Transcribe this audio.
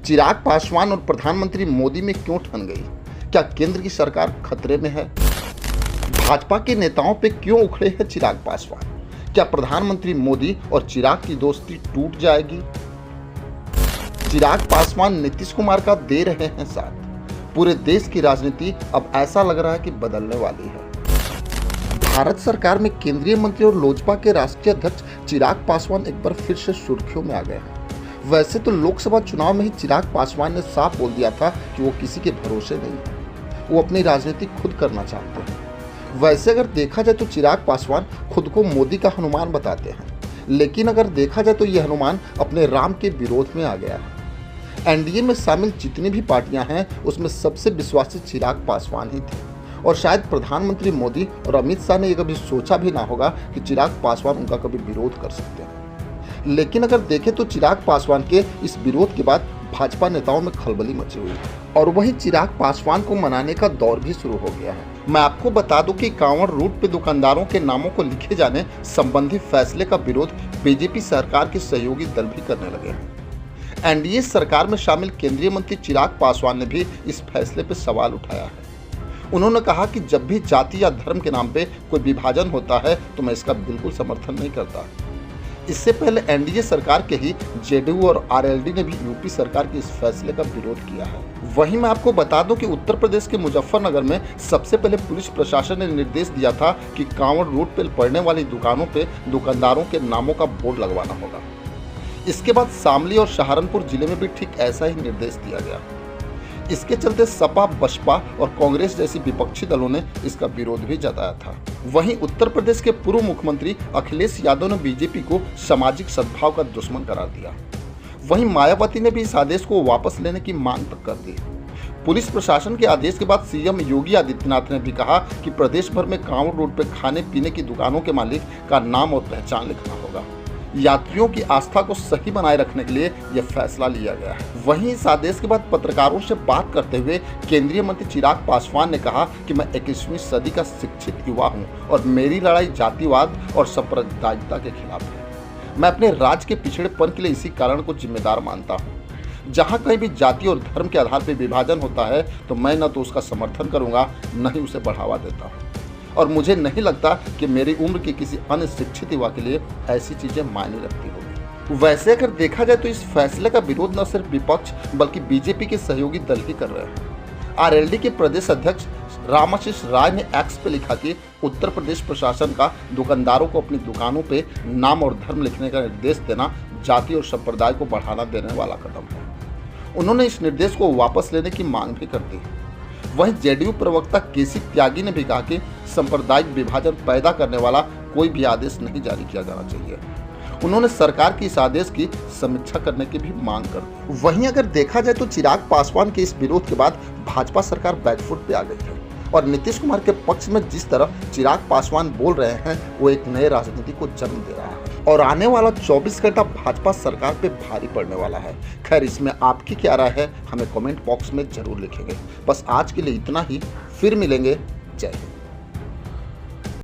चिराग पासवान और प्रधानमंत्री मोदी में क्यों ठन गई? क्या केंद्र की सरकार खतरे में है? भाजपा के नेताओं पे क्यों उखड़े हैं चिराग पासवान? क्या प्रधानमंत्री मोदी और चिराग की दोस्ती टूट जाएगी? चिराग पासवान नीतीश कुमार का दे रहे हैं साथ। पूरे देश की राजनीति अब ऐसा लग रहा है कि बदलने वाली है। भारत सरकार में केंद्रीय मंत्री और लोजपा के राष्ट्रीय अध्यक्ष चिराग पासवान एक बार फिर से सुर्खियों में आ गए हैं। वैसे तो लोकसभा चुनाव में ही चिराग पासवान ने साफ बोल दिया था कि वो किसी के भरोसे नहीं है, वो अपनी राजनीति खुद करना चाहते हैं। वैसे अगर देखा जाए तो चिराग पासवान खुद को मोदी का हनुमान बताते हैं, लेकिन अगर देखा जाए तो यह हनुमान अपने राम के विरोध में आ गया है। एनडीए में शामिल जितनी भी पार्टियां हैं उसमें सबसे विश्वासी चिराग पासवान ही थे, और शायद प्रधानमंत्री मोदी और अमित शाह ने यह कभी सोचा भी ना होगा कि चिराग पासवान उनका कभी विरोध कर सकते हैं। लेकिन अगर देखें तो चिराग पासवान के इस विरोध के बाद भाजपा नेताओं में खलबली मची हुई है, और वहीं चिराग पासवान को मनाने का दौर भी शुरू हो गया है। मैं आपको बता दूं कि कांवड़ रूट पे दुकानदारों के नामों को लिखे जाने संबंधी फैसले का विरोध बीजेपी सरकार के सहयोगी दल भी करने लगे हैं। एनडीए सरकार में शामिल केंद्रीय मंत्री चिराग पासवान ने भी इस फैसले पर सवाल उठाया है। उन्होंने कहा कि जब भी जाति या धर्म के नाम पे कोई विभाजन होता है तो मैं इसका बिल्कुल समर्थन नहीं करता। इससे पहले एनडीए सरकार के ही जेडीयू और आरएलडी ने भी यूपी सरकार के इस फैसले का विरोध किया है। वहीं मैं आपको बता दूं कि उत्तर प्रदेश के मुजफ्फरनगर में सबसे पहले पुलिस प्रशासन ने निर्देश दिया था कि कांवड़ रोड पर पड़ने वाली दुकानों पे दुकानदारों के नामों का बोर्ड लगवाना होगा। इसके बाद शामली और सहारनपुर जिले में भी ठीक ऐसा ही निर्देश दिया गया। इसके चलते सपा, बसपा और कांग्रेस जैसी विपक्षी दलों ने इसका विरोध भी जताया था। वहीं उत्तर प्रदेश के पूर्व मुख्यमंत्री अखिलेश यादव ने बीजेपी को सामाजिक सद्भाव का दुश्मन करार दिया। वहीं मायावती ने भी इस आदेश को वापस लेने की मांग तक कर दी। पुलिस प्रशासन के आदेश के बाद सीएम योगी आदित्यनाथ ने भी कहा कि प्रदेश भर में कांवड़ रोड पर खाने पीने की दुकानों के मालिक का नाम और पहचान लिखना होगा। यात्रियों की आस्था को सही बनाए रखने के लिए यह फैसला लिया गया है। वहीं इस आदेश के बाद पत्रकारों से बात करते हुए केंद्रीय मंत्री चिराग पासवान ने कहा कि मैं 21वीं सदी का शिक्षित युवा हूं और मेरी लड़ाई जातिवाद और सांप्रदायिकता के खिलाफ है। मैं अपने राज्य के पिछड़ेपन के लिए इसी कारण को जिम्मेदार मानता हूँ। जहाँ कहीं भी जाति और धर्म के आधार पर विभाजन होता है तो मैं न तो उसका समर्थन करूँगा, न ही उसे बढ़ावा देता हूँ, और मुझे नहीं लगता कि मेरी उम्र के किसी अन्य शिक्षित युवा के लिए ऐसी चीजें मायने रखती होगी। वैसे अगर देखा जाए तो इस फैसले का विरोध न सिर्फ विपक्ष बल्कि बीजेपी के सहयोगी दल ही कर रहे हैं। आरएलडी के प्रदेश अध्यक्ष रामाशीष राय ने एक्स पे लिखा कि उत्तर प्रदेश प्रशासन का दुकानदारों को अपनी दुकानों पे नाम और धर्म लिखने का निर्देश देना जाति और संप्रदाय को बढ़ावा देने वाला कदम है। उन्होंने इस निर्देश को वापस लेने की मांग भी कर दी। वहीं जेडीयू प्रवक्ता केसी त्यागी ने भी कहा कि सांप्रदायिक विभाजन पैदा करने वाला कोई भी आदेश नहीं जारी किया जाना चाहिए। उन्होंने सरकार के इस आदेश की समीक्षा करने की भी मांग कर दी। वहीं अगर देखा जाए तो चिराग पासवान के इस विरोध के बाद भाजपा सरकार बैकफुट पे आ गई है, और नीतीश कुमार के पक्ष में जिस तरह चिराग पासवान बोल रहे हैं वो एक नए राजनीति को जन्म दे रहा है, और आने वाला 24 घंटा भाजपा सरकार पे भारी पड़ने वाला है। खैर, इसमें आपकी क्या राय है हमें कमेंट बॉक्स में जरूर लिखेंगे। बस आज के लिए इतना ही, फिर मिलेंगे। जय हिंद।